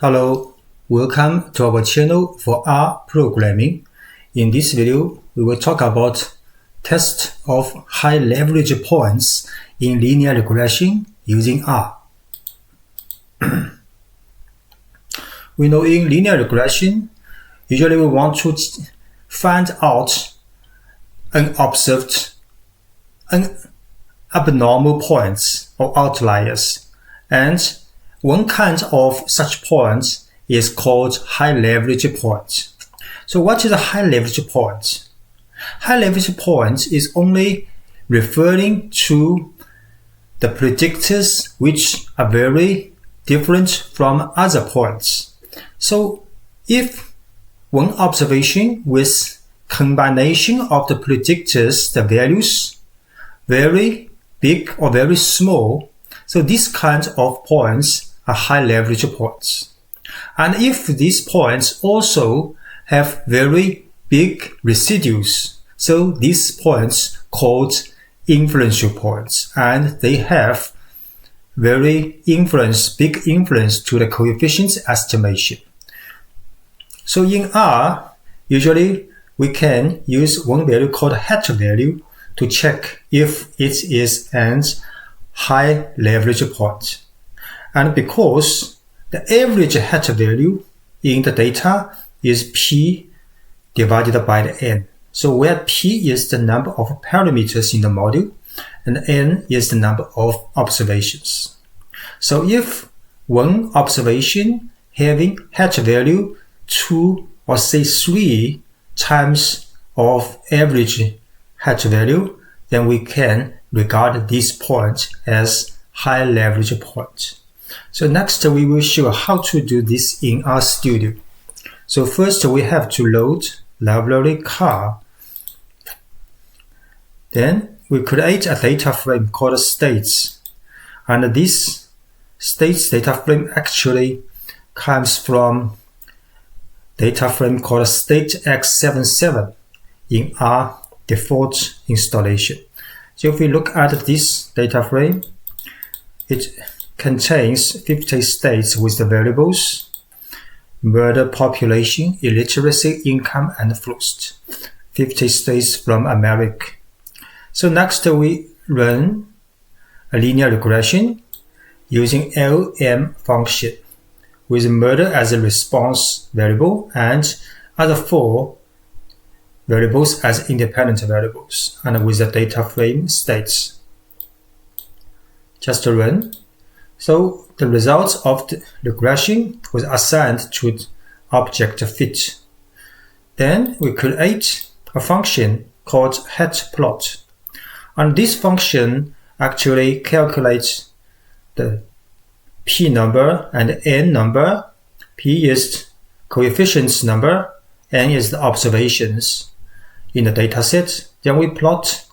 Hello, welcome to our channel for R programming. In this video, we will talk about test of high leverage points in linear regression using R. We know in linear regression, usually we want to find out unobserved, abnormal points or outliers, and one kind of such point is called high leverage point. So what is a high leverage point? High leverage point is only referring to the predictors which are very different from other points. So if one observation with combination of the predictors, the values, very big or very small, so this kind of points are high leverage points. And if these points also have very big residues, so these points called influential points, and they have very big influence to the coefficients estimation. So in R, usually we can use one value called hat value to check if it is an high leverage point. And because the average hat value in the data is P divided by the N. So where P is the number of parameters in the model and N is the number of observations. So if one observation having hat value 2 or say 3 times of average hat value, then we can regard this point as high leverage point. So next we will show how to do this in RStudio. So first we have to load library car. Then we create a data frame called states. And this states data frame actually comes from data frame called statex77 in our default installation. So if we look at this data frame, it contains 50 states with the variables murder, population, illiteracy, income, and float. 50 states from America. So next we run a linear regression using LM function with murder as a response variable and other 4 variables as independent variables, and with the data frame states. Just run. So the results of the regression was assigned to object fit. Then we create a function called hatplot. And this function actually calculates the P number and N number. P is coefficients number, N is the observations in the dataset. Then we plot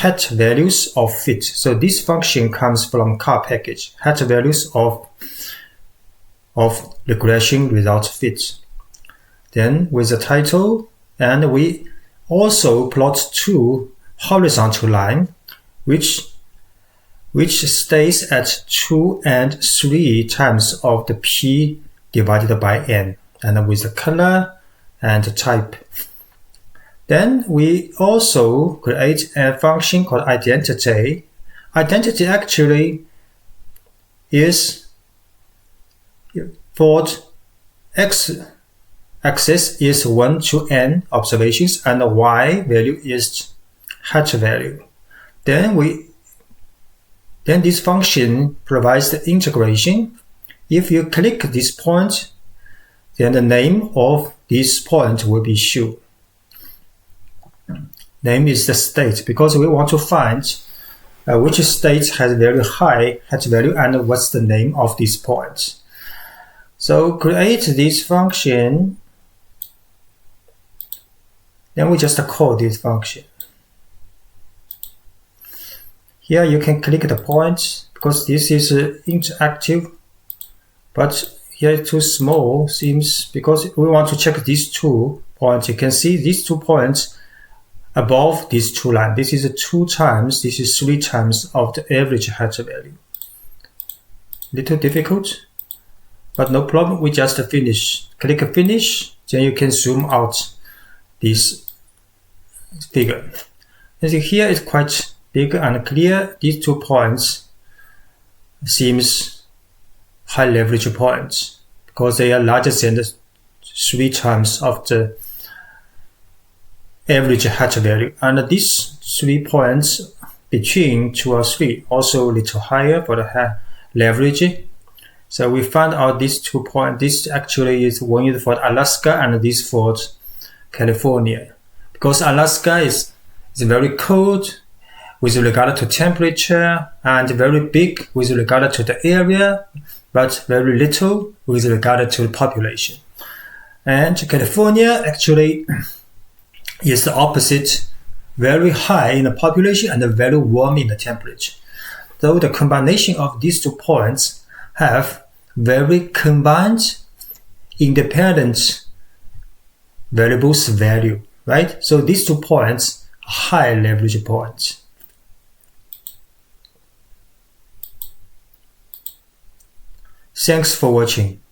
hat values of fit. So this function comes from car package, hat values of regression result fit. Then with the title, and we also plot 2 horizontal line which stays at 2 and 3 times of the P divided by N, and with the color and the type. Then we also create a function called identity. Identity actually is for x-axis is 1 to n observations, and the y value is hat value. Then this function provides the integration. If you click this point, then the name of this point will be shown. Name is the state, because we want to find which state has very high hat value and what's the name of this point. So create this function. Then we just call this function. Here you can click the point because this is interactive, but here it's too small seems because we want to check these 2 points. You can see these 2 points above these 2 lines. This is 2 times, this is 3 times of the average hat value. Little difficult. But no problem, we just finish. Click finish, then you can zoom out this figure. As you see here, it's quite big and clear. These 2 points seems high leverage points because they are larger than the 3 times of the average hat value. And these 3 points between 2 or 3 also a little higher for the hat leverage. So we found out these 2 points. This actually is one is for Alaska and this for California. Because Alaska is very cold with regard to temperature and very big with regard to the area, but very little with regard to the population. And California actually is the opposite, very high in the population and very warm in the temperature. So the combination of these 2 points have very combined independent variables value, right? So these 2 points are high leverage points. Thanks for watching.